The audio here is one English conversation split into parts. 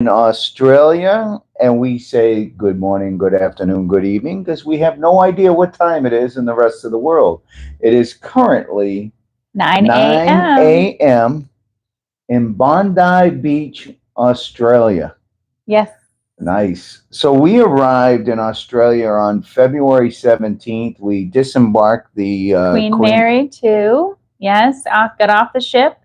in Australia, and we say good morning, good afternoon, good evening, because we have no idea what time it is in the rest of the world. It is currently 9 9 a.m. a.m. in Bondi Beach, Australia. Yes. Nice. So we arrived in Australia on February 17th. We disembarked the Queen Mary 2. Yes, got off the ship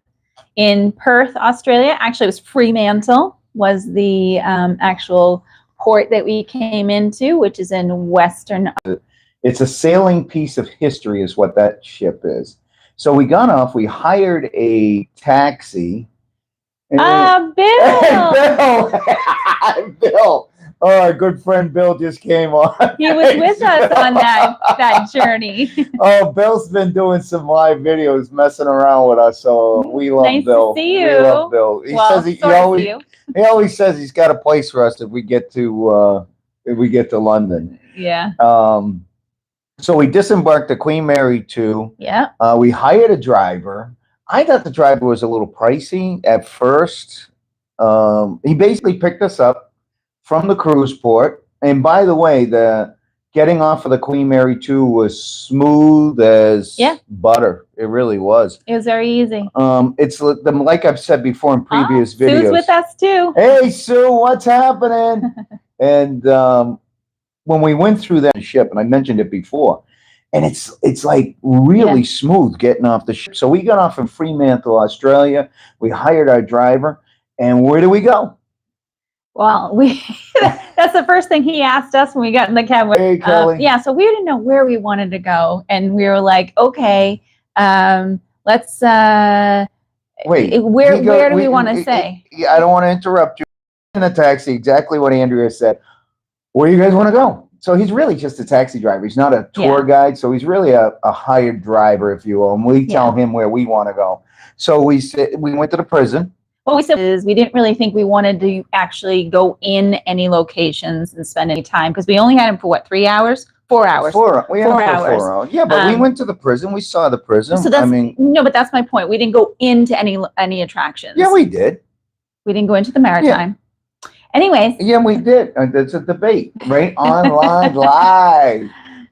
in Perth, Australia. Actually, it was Fremantle was the actual port that we came into, which is in Western. It's a sailing piece of history is what that ship is. So we got off, we hired a taxi. Bill! Bill! Bill! Oh, our good friend Bill just came on. He was with us on that journey. Oh, Bill's been doing some live videos messing around with us, so we love nice Bill. To see you. We love Bill. He says he always says he's got a place for us if we get to London. Yeah. So we disembarked the Queen Mary 2. Yeah. We hired a driver. I thought the driver was a little pricey at first. He basically picked us up from the cruise port. And by the way, the getting off of the Queen Mary 2 was smooth as butter. It really was. It was very easy. It's like I've said before in previous videos. Sue's with us too. Hey, Sue, what's happening? And when we went through that ship, and I mentioned it before, and it's like really smooth getting off the ship. So we got off in Fremantle, Australia. We hired our driver, and where do we go? Well, that's the first thing he asked us when we got in the cab. Hey, Kelly. Yeah, so we didn't know where we wanted to go, and we were like, okay, let's wait. Where do we want to say? I don't want to interrupt you. In the taxi, exactly what Andrea said. Where do you guys want to go? So he's really just a taxi driver. He's not a tour guide. So he's really a hired driver, if you will. And we tell him where we want to go. So we went to the prison. What we said is we didn't really think we wanted to actually go in any locations and spend any time because we only had him for what, 3 hours? 4 hours. 4 hours. Yeah, but we went to the prison. We saw the prison. So that's, no, but that's my point. We didn't go into any attractions. Yeah, we did. We didn't go into the Maritime. Yeah. Anyways. Yeah, we did. It's a debate, right? Online, live.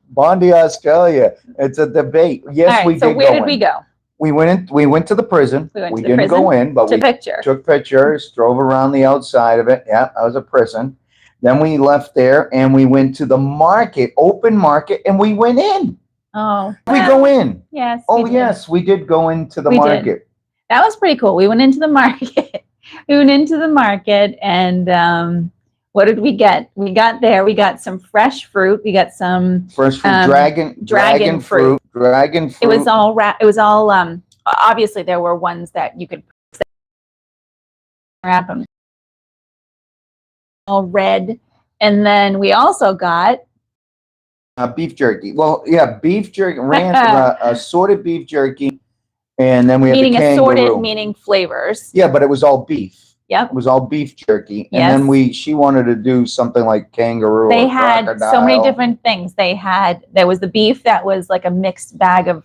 Bondi, Australia. It's a debate. Yes, we did. So where did we go? We went to the prison. We didn't go in, but we took pictures, drove around the outside of it. Yeah, that was a prison. Then we left there and we went to the market, open market, and we went in. Oh. We go in. Yes. Oh, yes, we did go into the market. That was pretty cool. We went into the market. And what did we get? We got there. We got some fresh fruit. We got some fresh fruit, dragon fruit. It was all obviously there were ones that you could wrap them all red, and then we also got beef jerky. Well, yeah, beef jerky, assorted beef jerky, and then we had the kangaroo. Assorted meaning flavors. Yeah, but it was all beef. Yep. It was all beef jerky. And then she wanted to do something like kangaroo. They had so many different things. There was the beef that was like a mixed bag of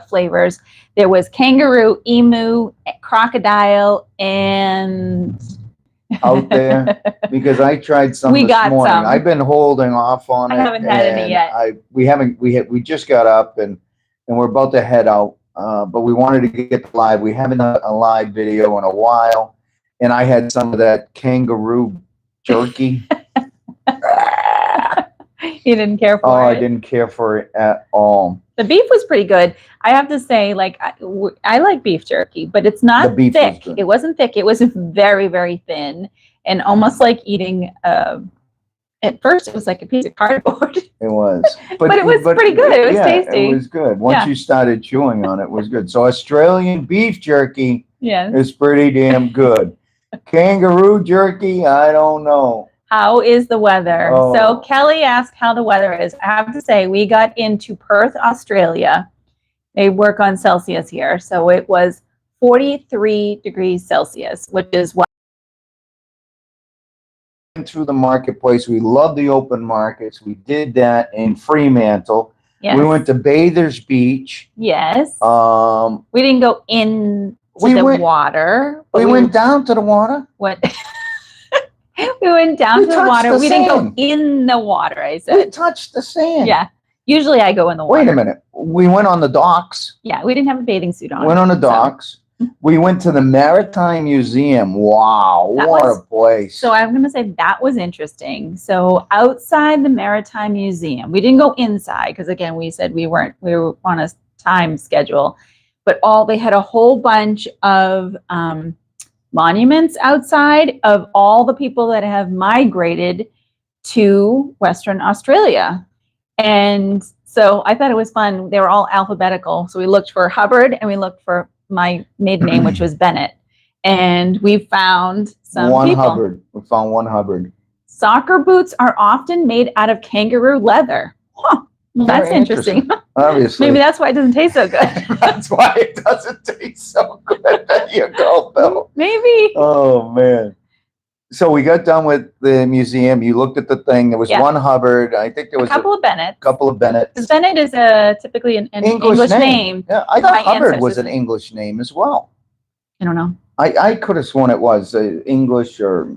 flavors. There was kangaroo, emu, crocodile, and out there because I tried some this morning. Some. I've been holding off on it. I haven't had any yet. We just got up and we're about to head out. But we wanted to get live. We haven't done a live video in a while. And I had some of that kangaroo jerky. You didn't care for it? Oh, I didn't care for it at all. The beef was pretty good. I have to say, like, I like beef jerky, but it's not thick. It wasn't thick. It was very, very thin and almost like eating, at first it was like a piece of cardboard. It was. But it was pretty good. It was tasty. It was good. Once you started chewing on it, it was good. So Australian beef jerky is pretty damn good. Kangaroo jerky, I don't know. How is the weather? So Kelly asked how the weather is. I have to say, we got into Perth, Australia. They work on Celsius here. So it was 43 degrees Celsius, which is what? Through the marketplace. We love the open markets. We did that in Fremantle. Yes. We went to Bathers Beach. Yes. We didn't go in the water. We went down to the water. What? We went down We to the touched water. the We didn't go sand. in the water, I We said. touched the sand. Yeah. Usually I go in the water. Wait a minute. We went on the docks. Yeah, we didn't have a bathing suit on. Went on the so- docks. We went to the Maritime Museum. Wow, That what was- a place. So I'm going to say that was interesting. So outside the Maritime Museum, we didn't go inside because again, we said we were on a time schedule, but they had a whole bunch of monuments outside of all the people that have migrated to Western Australia. And so I thought it was fun. They were all alphabetical. So we looked for Hubbard and we looked for my maiden name, which was Bennett. And we found some one people. Hubbard. We found one Hubbard. Soccer boots are often made out of kangaroo leather. Huh, that's Very interesting. Obviously. Maybe that's why it doesn't taste so good. That's why it doesn't taste so good. There you go, Bill. Maybe. Oh, man. So we got done with the museum. You looked at the thing. There was Yeah. one Hubbard. I think there A was couple of Bennett. couple of Bennett. Because Bennett is typically an English name. Yeah, I thought My Hubbard was ancestors- an English name as well. I don't know. I could have sworn it was English or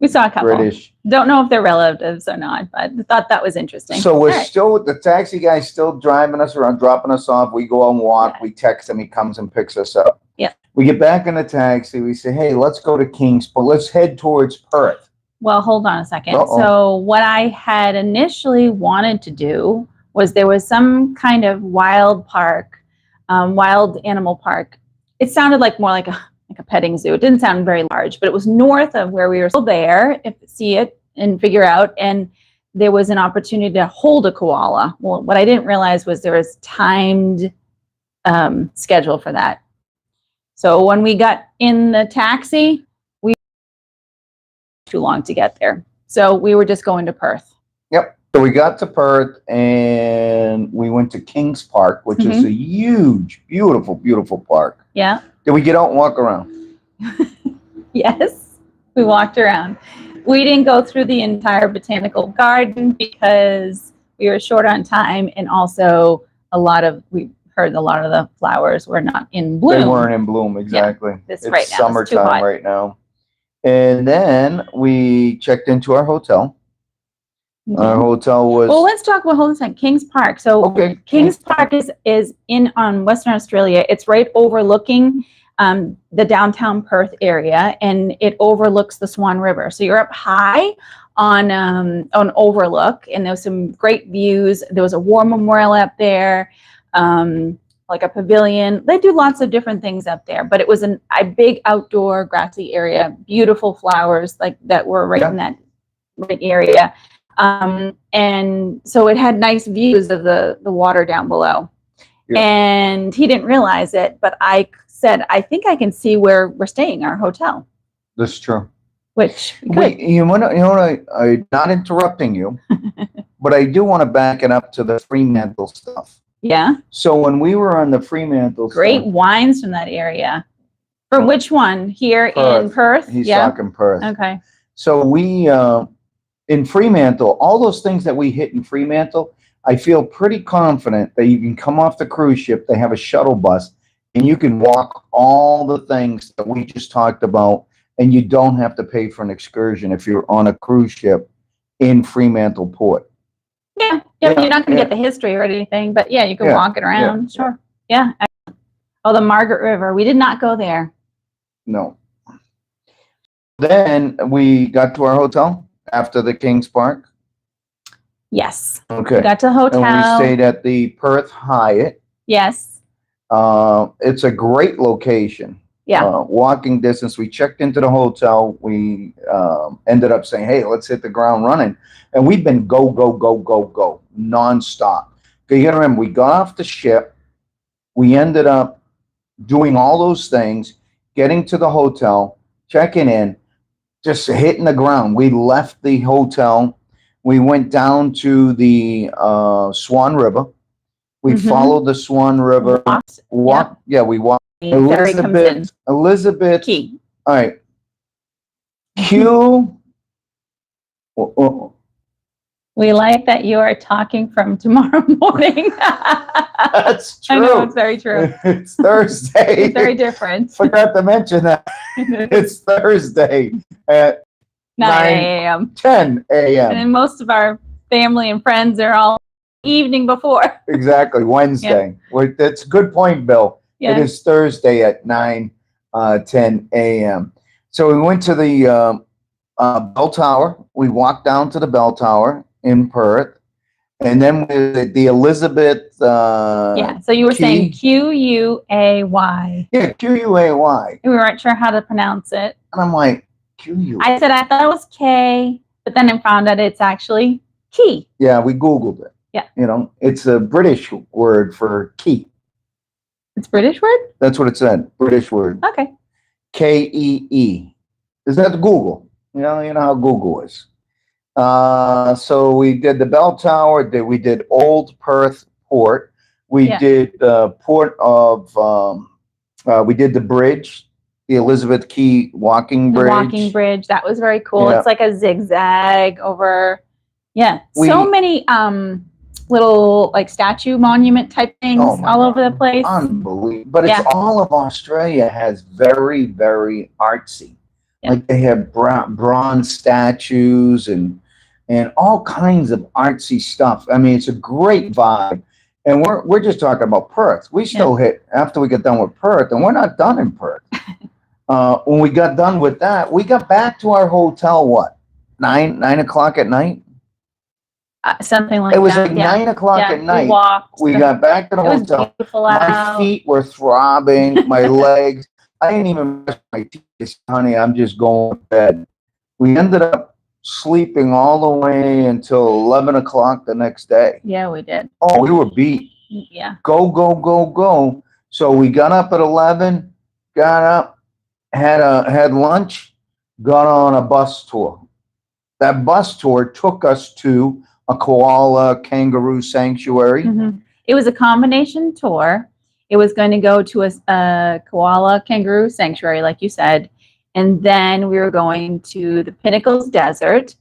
We saw a couple. British. Don't know if they're relatives or not, but I thought that was interesting. So we're All right. still, the taxi guy's still driving us around, dropping us off. We go and walk. Yeah. We text him. He comes and picks us up. Yeah. We get back in the taxi. We say, hey, let's go to Kingsport. Let's head towards Perth. Well, hold on a second. Uh-oh. So what I had initially wanted to do was there was some kind of wild animal park. It sounded like more like a petting zoo. It didn't sound very large, but it was north of where we were still there, see it and figure out. And there was an opportunity to hold a koala. Well, what I didn't realize was there was timed schedule for that. So when we got in the taxi, too long to get there. So we were just going to Perth. Yep. So we got to Perth and we went to Kings Park, which is a huge, beautiful, beautiful park. Yeah. Did we get out and walk around? Yes. We walked around. We didn't go through the entire botanical garden because we were short on time, and also we heard a lot of the flowers were not in bloom. They weren't in bloom, exactly. This It's right now, it's too summertime hot. right now. And then we checked into our hotel. Our hotel was Well, let's talk about hold on a second. Kings Park. So okay. Kings Park is in on Western Australia. It's right overlooking the downtown Perth area, and it overlooks the Swan River. So you're up high on overlook, and there's some great views. There was a war memorial up there, like a pavilion. They do lots of different things up there, but it was a big outdoor grassy area, beautiful flowers like that were right in that right area. And so it had nice views of the water down below. Yeah. And he didn't realize it, but I said, I think I can see where we're staying, our hotel. That's true. Which wait, you know what? I'm not interrupting you, but I do want to back it up to the Fremantle stuff. Yeah. So when we were on the Fremantle great stuff, wines from that area. For which one? Here Perth. In Perth? He's talking Perth. Okay. So we in Fremantle, all those things that we hit in Fremantle, I feel pretty confident that you can come off the cruise ship. They have a shuttle bus, and you can walk all the things that we just talked about, and you don't have to pay for an excursion if you're on a cruise ship in Fremantle Port. Yeah, you're not going to get the history or anything, but yeah, you can walk it around. Sure. Yeah. Oh, the Margaret River. We did not go there. No. Then we got to our hotel after the Kings Park. Yes. Okay. We got to the hotel. And we stayed at the Perth Hyatt. Yes. It's a great location. Yeah. Walking distance. We checked into the hotel. We ended up saying, hey, let's hit the ground running. And we've been go, nonstop. You got to remember, we got off the ship. We ended up doing all those things, getting to the hotel, checking in, just hitting the ground. We left the hotel. We went down to the Swan River. We followed the Swan River. Walked. Yeah, we walked. Elizabeth Key. All right. Q. We like that you are talking from tomorrow morning. That's true. I know, it's very true. It's Thursday. It's very different. Forgot to mention that. It's Thursday. 9 a.m. 10 a.m. And then most of our family and friends are all evening before. Exactly, Wednesday. That's a good point, Bill. Yeah. It is Thursday at 10 a.m. So we went to the bell tower. We walked down to the bell tower in Perth. And then the Elizabeth. Yeah, so you were saying Q-U-A-Y. Yeah, Q-U-A-Y. We weren't sure how to pronounce it. And I'm like, Q-U. I said I thought it was K, but then I found out it's actually key. Yeah, we Googled it. Yeah. You know, it's a British word for key. It's a British word? That's what it said. British word. Okay. K-E-E. Is that Google? You know how Google is. So we did the bell tower. We did Old Perth Port. We did the port of. We did the bridge, the Elizabeth Key walking bridge. The walking bridge. That was very cool. Yeah. It's like a zigzag over. Yeah. So many little like statue monument type things all over the place. Unbelievable. But it's all of Australia has very, very artsy. Yeah. Like they have bronze statues and all kinds of artsy stuff. I mean, it's a great vibe. And we're just talking about Perth. We still hit after we get done with Perth, and we're not done in Perth. When we got done with that, we got back to our hotel, what, 9 o'clock at night? Something like that. It was like 9 o'clock at night. We walked. We got back to the hotel. Was beautiful out. My feet were throbbing, my legs. I didn't even brush my teeth, honey. I'm just going to bed. We ended up sleeping all the way until 11 o'clock the next day. Yeah, we did. Oh, we were beat. Yeah. Go. So we got up at 11, got up, had lunch, got on a bus tour. That bus tour took us to a koala kangaroo sanctuary. Mm-hmm. It was a combination tour. It was going to go to a koala kangaroo sanctuary, like you said. And then we were going to the Pinnacles Desert.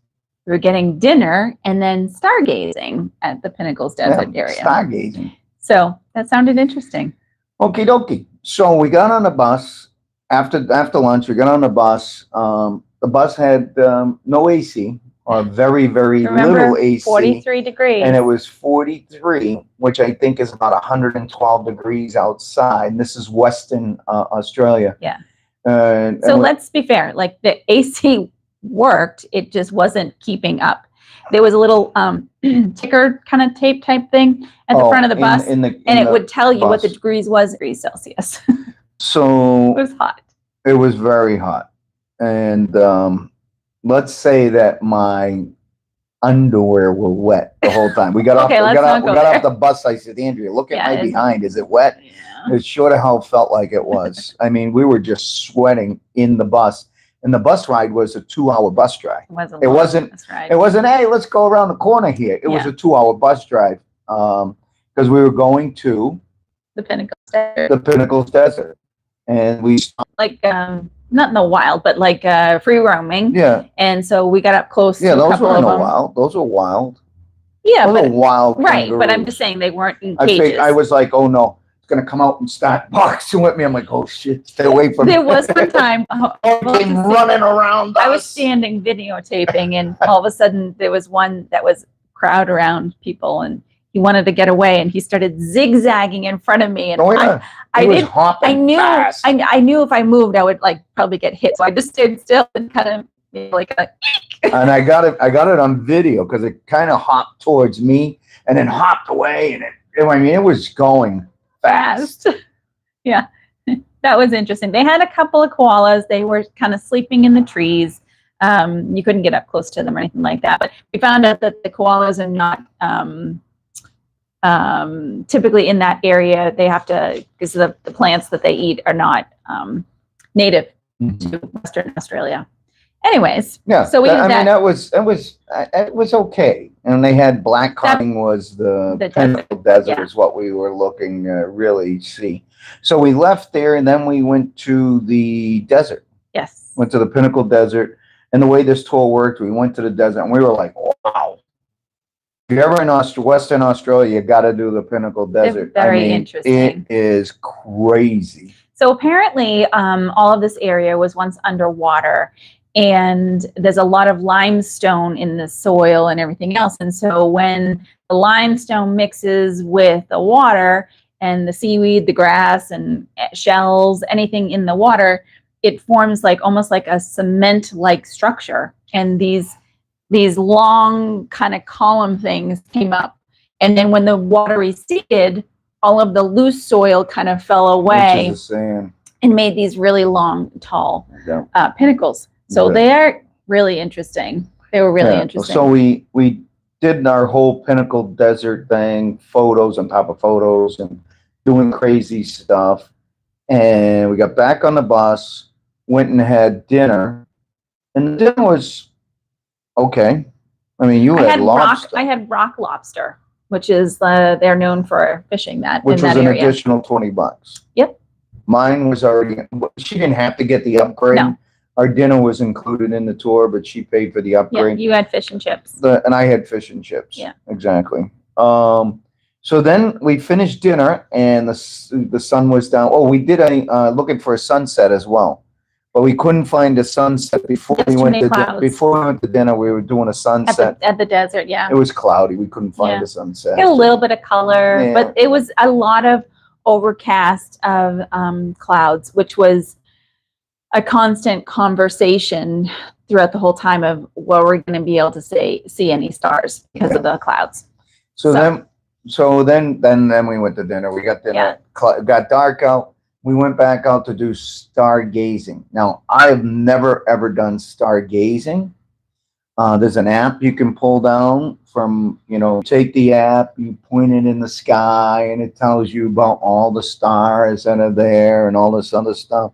We were getting dinner and then stargazing at the Pinnacles Desert area. Stargazing. So that sounded interesting. Okie dokie. So we got on the bus after lunch. We got on the bus. The bus had no AC or very, very little AC. 43 degrees. And it was 43, which I think is about 112 degrees outside. And this is Western Australia. Yeah. So let's be fair. Like the AC worked, it just wasn't keeping up. There was a little ticker kind of tape type thing at the front of the bus, and it would tell you what the degrees was, degrees Celsius. So it was hot. It was very hot, and let's say that my underwear were wet the whole time. We got off. We got off the bus. I said, Andrea, look at my behind. Is it wet? Yeah. It sure the hell felt like it was. I mean, we were just sweating in the bus. And the bus ride was a 2-hour bus drive. It wasn't. Hey, let's go around the corner here. It was a 2-hour bus drive because we were going to the Pinnacles Desert. The Pinnacles Desert, and we like not in the wild, but like free roaming. Yeah. And so we got up close. Yeah, those weren't wild. Those were wild. Yeah, those were wild. Right, kangaroos. but I'm just saying they weren't in cages. I was like, oh no. Going to come out and start boxing with me. I'm like, oh shit, stay away from me. There was one time running around us. I was standing videotaping, and all of a sudden there was one that was crowd around people, and he wanted to get away, and he started zigzagging in front of me. And I knew if I moved, I would like probably get hit. So I just stood still and kind of like a and I got it on video because it kind of hopped towards me and then hopped away, and it was going fast. Yeah, that was interesting. They had a couple of koalas. They were kind of sleeping in the trees. You couldn't get up close to them or anything like that. But we found out that the koalas are not typically in that area. They have to, because the plants that they eat are not native to Western Australia. Anyways, yeah. So we mean, it was okay. And they had blackcotting was the Pinnacles Desert is what we were looking really see. So we left there, and then we went to the desert. Yes. Went to the Pinnacles Desert, and the way this tour worked, we went to the desert, and we were like, wow. If you're ever in Western Australia, you got to do the Pinnacles Desert. It's very interesting. It is crazy. So apparently, all of this area was once underwater. and there's a lot of limestone in the soil and everything else. And so when the limestone mixes with the water and the seaweed, the grass and shells, anything in the water, it forms like almost like a cement-like structure. And these long kind of column things came up. And then when the water receded, all of the loose soil kind of fell away and made these really long, tall pinnacles. So they are really interesting. They were really interesting. So we did our whole Pinnacle Desert thing, photos on top of photos and doing crazy stuff. And we got back on the bus, went and had dinner. And the dinner was okay. I mean, you had lobster. I had rock lobster, which is they're known for fishing that which in that was an area. Additional $20. Yep. Mine was already. She didn't have to get the upgrade. No. Our dinner was included in the tour, but she paid for the upgrade. Yeah, you had fish and chips. And I had fish and chips. Yeah. Exactly. So then we finished dinner, and the sun was down. Oh, we did looking for a sunset as well, but we couldn't find a sunset before we went to dinner. We were doing a sunset at the desert. Yeah. It was cloudy. We couldn't find a sunset. It had a little bit of color, but it was a lot of overcast of clouds, which was a constant conversation throughout the whole time of where we're going to be able to see any stars because of the clouds. So then we went to dinner. We got dinner. It got dark out. We went back out to do stargazing. Now, I've never ever done stargazing. There's an app you can pull down from, take the app, you point it in the sky, and it tells you about all the stars that are there and all this other stuff.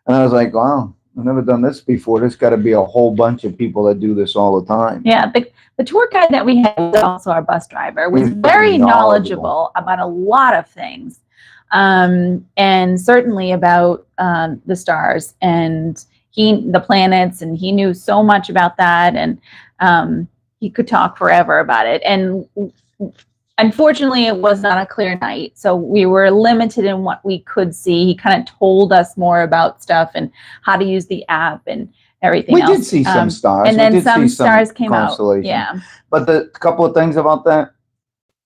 And I was like, wow, I've never done this before. There's got to be a whole bunch of people that do this all the time. Yeah, the tour guide that we had was also our bus driver, was very knowledgeable about a lot of things, and certainly about the stars and the planets, and he knew so much about that, and he could talk forever about it. And unfortunately, it was not a clear night, so we were limited in what we could see. He kind of told us more about stuff and how to use the app and everything else. We did see some stars. And then some stars came out. Yeah. But the couple of things about that,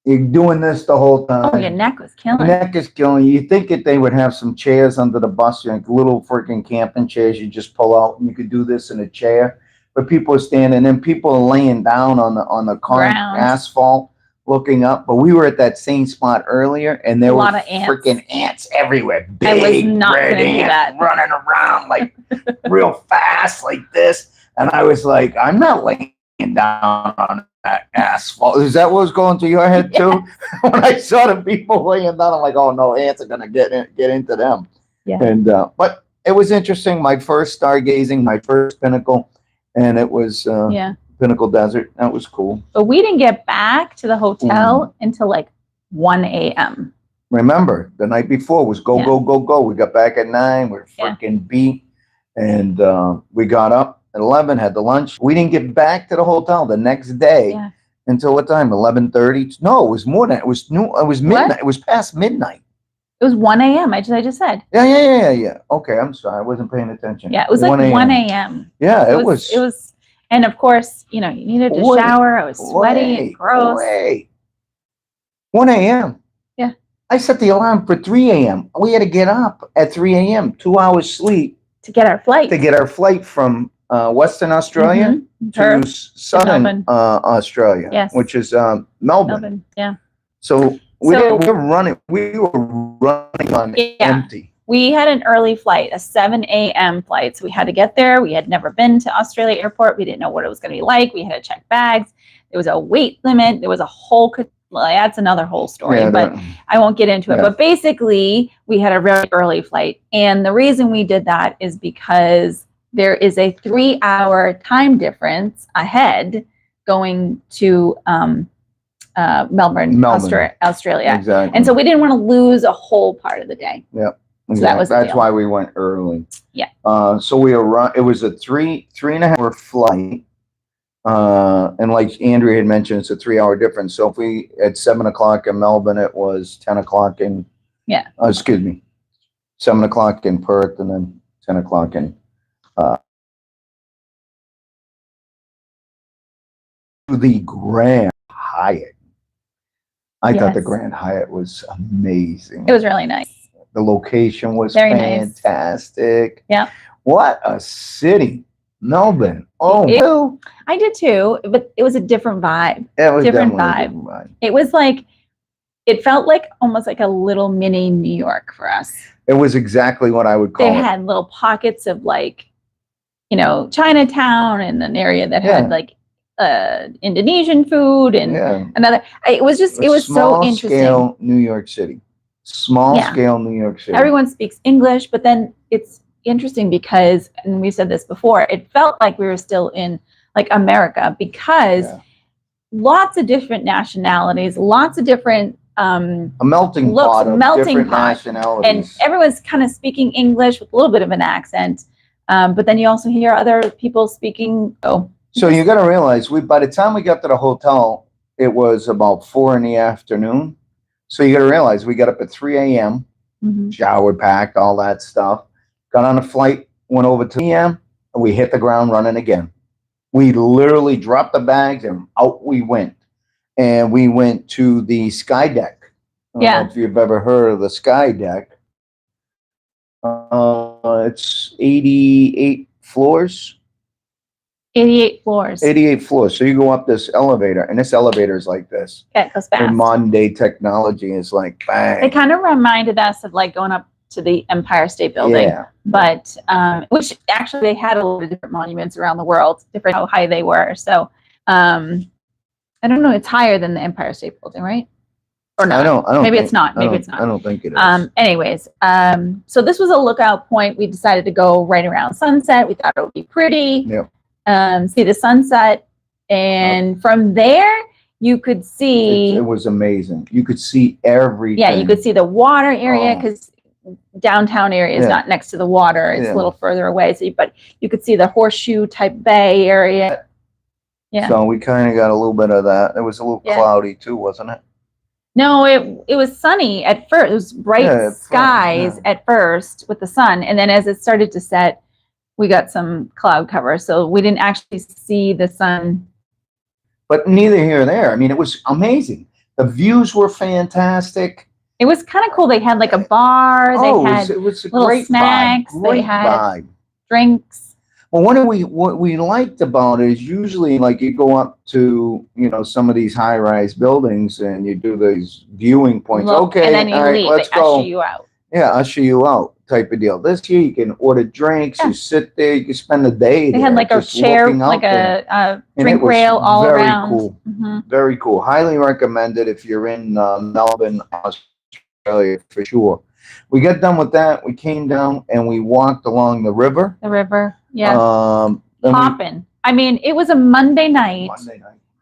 you're doing this the whole time. Oh, your neck was killing. Neck is killing you. You think that they would have some chairs under the bus, like little freaking camping chairs you just pull out, and you could do this in a chair. But people are standing, and people are laying down on the asphalt, looking up. But we were at that same spot earlier, and there were freaking ants everywhere. Big, I was not red gonna do that. Running around like real fast like this. And I was like, I'm not laying down on that asphalt. Is that what was going through your head too? When I saw the people laying down, I'm like, oh no, ants are gonna get into them. Yeah. And but it was interesting. My first stargazing, my first pinnacle, and it was Pinnacle Desert. That was cool. But we didn't get back to the hotel until like 1 a.m. Remember, the night before was go. We got back at 9. We were freaking beat, and we got up at 11, had the lunch. We didn't get back to the hotel the next day until what time? 11:30? No, it was more than it was. It was midnight. What? It was past midnight. It was 1 a.m. I just said. Yeah. Okay, I'm sorry. I wasn't paying attention. Yeah, it was like 1 a.m. Yeah, it was. And of course, you needed to shower. I was sweaty and gross. 1 a.m. Yeah. I set the alarm for 3 a.m. We had to get up at 3 a.m., 2 hours sleep. To get our flight. To get our flight from Western Australia to Southern Australia, which is Melbourne. Yeah. So we were running on empty. We had an early flight, a 7 a.m. flight. So we had to get there. We had never been to Australia Airport. We didn't know what it was going to be like. We had to check bags. There was a weight limit. There was a whole, that's another whole story, but I won't get into it. But basically, we had a very early flight. And the reason we did that is because there is a 3-hour time difference ahead going to Melbourne, Australia. Exactly. And so we didn't want to lose a whole part of the day. Yep. Exactly. So that's why we went early. Yeah. So we arrived. It was a 3.5 hour flight. And like Andrea had mentioned, it's a 3-hour difference. So if we at 7 o'clock in Melbourne, it was 10 o'clock in 7 o'clock in Perth, and then 10 o'clock in the Grand Hyatt. I thought the Yes. Grand Hyatt was amazing. It was really nice. The location was Very nice. fantastic. Yeah. What a city. Melbourne. I did too, but it was a different vibe. It was Different definitely a vibe. different vibe. It was like, it felt like almost like a little mini New York for us. It was exactly what I would call They it. had little pockets of like, you know, Chinatown and an area that had like Indonesian food and another. It was just, it was so interesting. Small scale New York City. Small scale New York City. Everyone speaks English, but then it's interesting because, and we've said this before, it felt like we were still in like America because lots of different nationalities, lots of different a melting pot of different nationalities, and everyone's kind of speaking English with a little bit of an accent, but then you also hear other people speaking. So you got to realize, by the time we got to the hotel, it was about 4 p.m. So you got to realize we got up at 3 a.m., showered, packed, all that stuff. Got on a flight, went over to p.m., and we hit the ground running again. We literally dropped the bags and out we went. And we went to the Sky Deck. I don't know if you've ever heard of the Sky Deck. It's 88 floors. 88 floors. 88 floors. So you go up this elevator, and this elevator is like this. Yeah, it goes fast. And modern day technology is like bang. It kind of reminded us of like going up to the Empire State Building, but which actually they had a lot of different monuments around the world, different how high they were. So I don't know. It's higher than the Empire State Building, right? Or not? I don't. Maybe it's not. Maybe it's not. I don't think it is. Anyways, so this was a lookout point. We decided to go right around sunset. We thought it would be pretty. Yeah. See the sunset, and from there you could see. It was amazing. You could see everything. Yeah, you could see the water area because downtown area is not next to the water. It's a little further away. So, but you could see the horseshoe type bay area. Yeah. So we kind of got a little bit of that. It was a little cloudy too, wasn't it? No, it was sunny at first. It was bright skies at first with the sun, and then as it started to set, we got some cloud cover, so we didn't actually see the sun. But neither here nor there. I mean, it was amazing. The views were fantastic. It was kind of cool. They had like a bar. They had it was a little great snacks. Vibe. Great they had vibe. Drinks. Well, what we liked about it is usually like you go up to, some of these high-rise buildings and you do these viewing points. Okay, and then you leave. Let's go. Usher you out. Yeah, usher you out type of deal. This year you can order drinks. You sit there. You can spend the day there. They had like a chair, like a drink rail all around. Very cool. Very cool. Highly recommended if you're in Melbourne, Australia, for sure. We got done with that. We came down and we walked along the river. The river, yeah. Popping. I mean, it was a Monday night.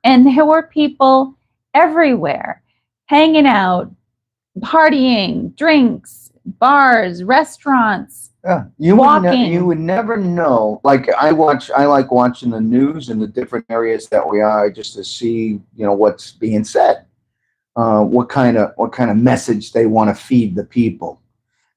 And there were people everywhere hanging out, partying, drinks, bars, restaurants. Yeah, walking. You would never know. Like I like watching the news in the different areas that we are, just to see, what's being said, what kind of message they want to feed the people.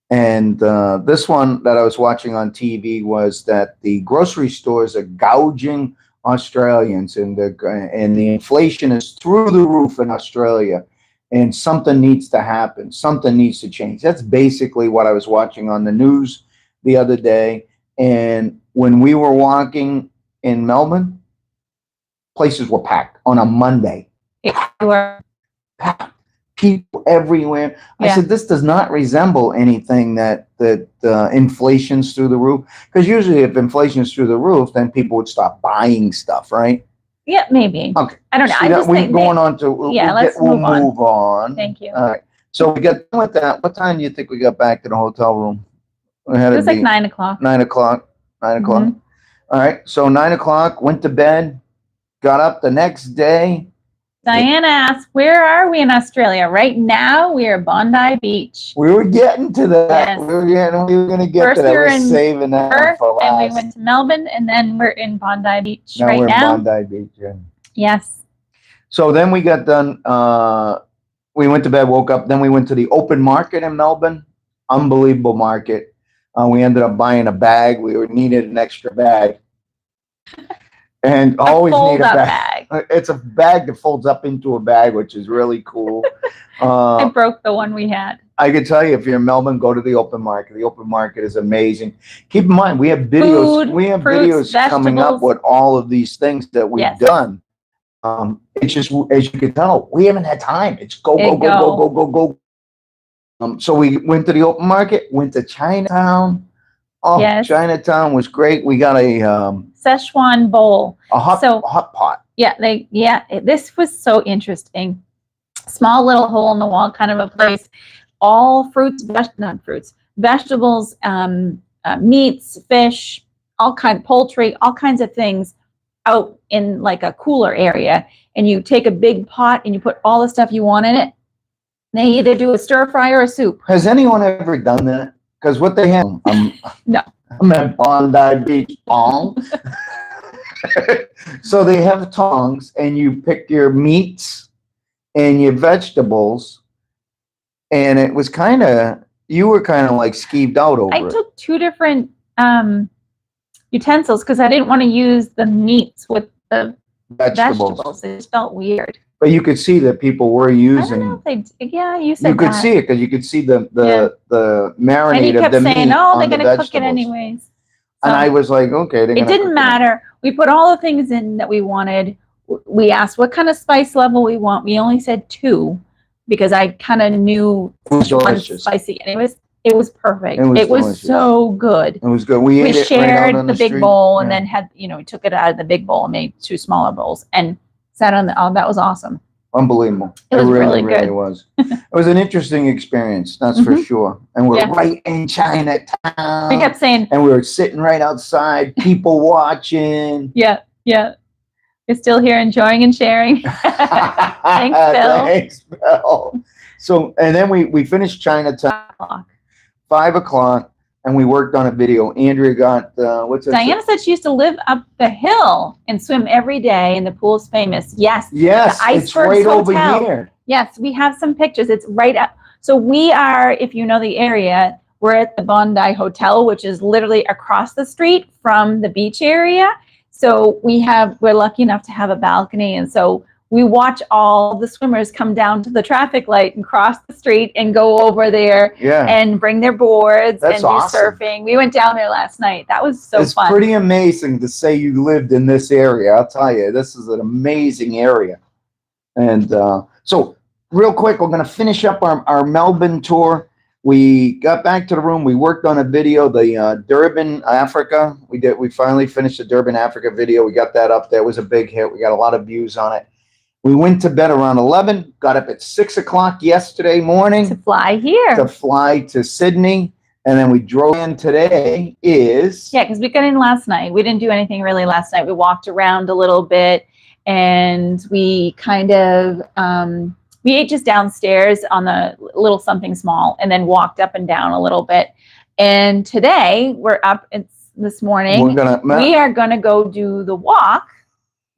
And this one that I was watching on TV was that the grocery stores are gouging Australians, and the inflation is through the roof in Australia, and something needs to happen. Something needs to change. That's basically what I was watching on the news the other day. And when we were walking in Melbourne, places were packed on a Monday. Packed. People everywhere. I said, this does not resemble anything that inflation's through the roof. Because usually if inflation's through the roof, then people would stop buying stuff, right? Yeah, maybe. Okay. I don't know. So I just think we'll move on. Thank you. All right. So we got done with that. What time do you think we got back to the hotel room? It was like 9 o'clock. 9 o'clock. 9 o'clock. All right. So 9 o'clock, went to bed, got up the next day. Diana asked, where are we in Australia? Right now, we are Bondi Beach. We were getting to that. Yes. We were going to get First to that. we were We're saving that Perth, for last. and we went to Melbourne, and then we're in Bondi Beach now right we're now. in Bondi Beach, yeah. Yes. So then we got done. We went to bed, woke up. Then we went to the open market in Melbourne. Unbelievable market. We ended up buying a bag. We needed an extra bag. And always need a fold-up bag. It's a bag that folds up into a bag, which is really cool. I broke the one we had. I can tell you, if you're in Melbourne, go to the open market. The open market is amazing. Keep in mind, we have videos. Food, we have fruits, videos coming up vegetables. with all of these things that we've Yes. done. It's just, as you can tell, we haven't had time. It's go. So we went to the open market, went to Chinatown. Oh, Yes. Chinatown was great. We got a Szechuan bowl. hot pot. Yeah, this was so interesting. Small little hole in the wall kind of a place. All fruits, not fruits, vegetables, meats, fish, poultry, all kinds of things out in like a cooler area. And you take a big pot and you put all the stuff you want in it. They either do a stir fry or a soup. Has anyone ever done that? Because what they have, No. I'm at Bondi Beach, Palm. So they have tongs, and you pick your meats and your vegetables, and it was you were kind of like skeeved out over it. I took 2 different utensils because I didn't want to use the meats with the vegetables. It just felt weird. But you could see that people were using. I don't know if you said you could see it because you could see the marinade and he kept of the saying, meat "Oh, on they're the going to cook vegetables." it anyways. So and I was like, okay. It didn't matter. We put all the things in that we wanted. We asked what kind of spice level we want. We only said 2 because I kind of knew it was delicious. Spicy, and it was perfect. It was so good. It was good. We ate it shared right out on the big street. bowl, and then we took it out of the big bowl and made 2 smaller bowls and sat on that was awesome. Unbelievable. It was really good. Was. It was an interesting experience, that's for sure. And we're right in Chinatown. We kept saying, and we were sitting right outside, people watching. Yeah. You're still here enjoying and sharing. Thanks, Bill. Thanks, Bill. So, and then we finished Chinatown, 5 o'clock, and we worked on a video. Andrea got, Diana said she used to live up the hill and swim every day, and the pool's famous. Yes. Yes, the it's right over here. Yes, we have some pictures. It's right up. So we are, if you know the area, we're at the Bondi Hotel, which is literally across the street from the beach area. So we're lucky enough to have a balcony, and so we watch all the swimmers come down to the traffic light and cross the street and go over there and bring their boards and do surfing. We went down there last night. That was so fun. It's pretty amazing to say you lived in this area. I'll tell you, this is an amazing area. And so real quick, we're going to finish up our Melbourne tour. We got back to the room. We worked on a video, the Durban, Africa. We finally finished the Durban, Africa video. We got that up there. It was a big hit. We got a lot of views on it. We went to bed around 11, got up at 6 o'clock yesterday morning. To fly here. To fly to Sydney. And then we drove in today Yeah, because we got in last night. We didn't do anything really last night. We walked around a little bit, and we kind of, we ate just downstairs on the little something small, and then walked up and down a little bit. And today we're up, it's this morning. We are going to go do the walk.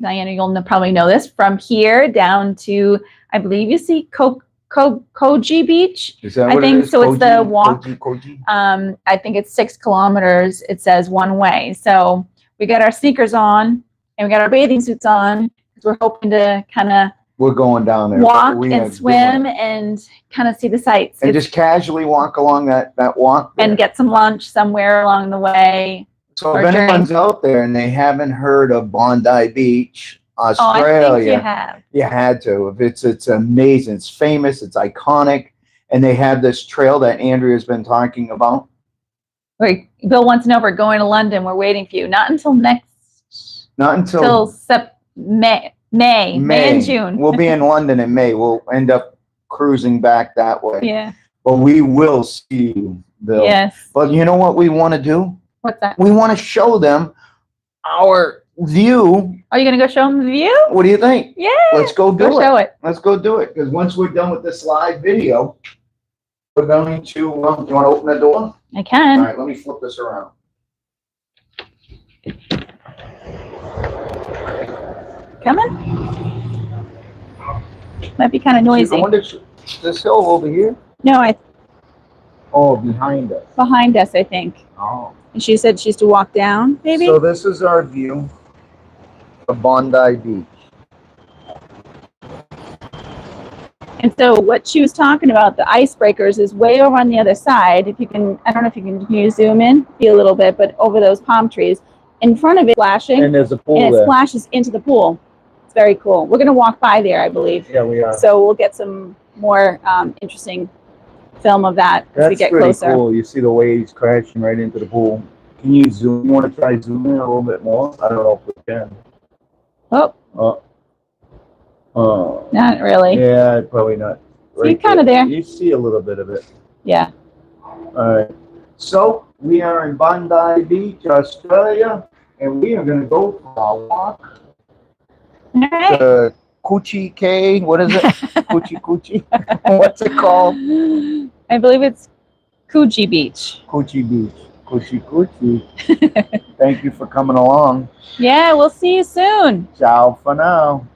Diana, you'll probably know this, from here down to, I believe you see Koji Beach. Is that what I think it is? so. Koji, it's the walk. Koji. I think it's 6 kilometers. It says one way. So we got our sneakers on and we got our bathing suits on because we're hoping to kind of going down there. Walk and swim and kind of see the sights. And just casually walk along that walk there. And get some lunch somewhere along the way. So if anyone's out there and they haven't heard of Bondi Beach, Australia, I think you have. You had to. It's amazing. It's famous. It's iconic. And they have this trail that Andrea's been talking about. Wait, Bill wants to know if we're going to London. We're waiting for you. Not until May and June. We'll be in London in May. We'll end up cruising back that way. Yeah. But we will see you, Bill. Yes. But you know what we want to do? What's that? We want to show them our view. Are you going to go show them the view? What do you think? Yeah. Let's go do it. Show it. Let's go do it. Because once we're done with this live video, we're going to, you want to open the door? I can. All right, let me flip this around. Coming? Might be kind of noisy. I wonder, this hill over here? No, Oh, behind us. Behind us, I think. Oh. And she said she used to walk down, maybe? So this is our view. for Bondi Beach. And so what she was talking about, the icebreakers, is way over on the other side. If you can, I don't know if can you zoom in, be a little bit, but over those palm trees. In front of it, flashing, And there's a pool and it there. splashes into the pool. It's very cool. We're going to walk by there, I believe. Yeah, we are. So we'll get some more interesting film of that as we get pretty closer. Cool. You see the waves crashing right into the pool. Can you zoom? You want to try zooming a little bit more? I don't know if we can. Not really. Yeah, probably not. Right, see, kind of there. You see a little bit of it. Yeah. All right. So we are in Bondi Beach, Australia, and we are going to go for a walk. All right. Coochie Cay. What is it? Coochie. What's it called? I believe it's Coochie Beach. Coochie Beach. Coochie. Thank you for coming along. Yeah, we'll see you soon. Ciao for now.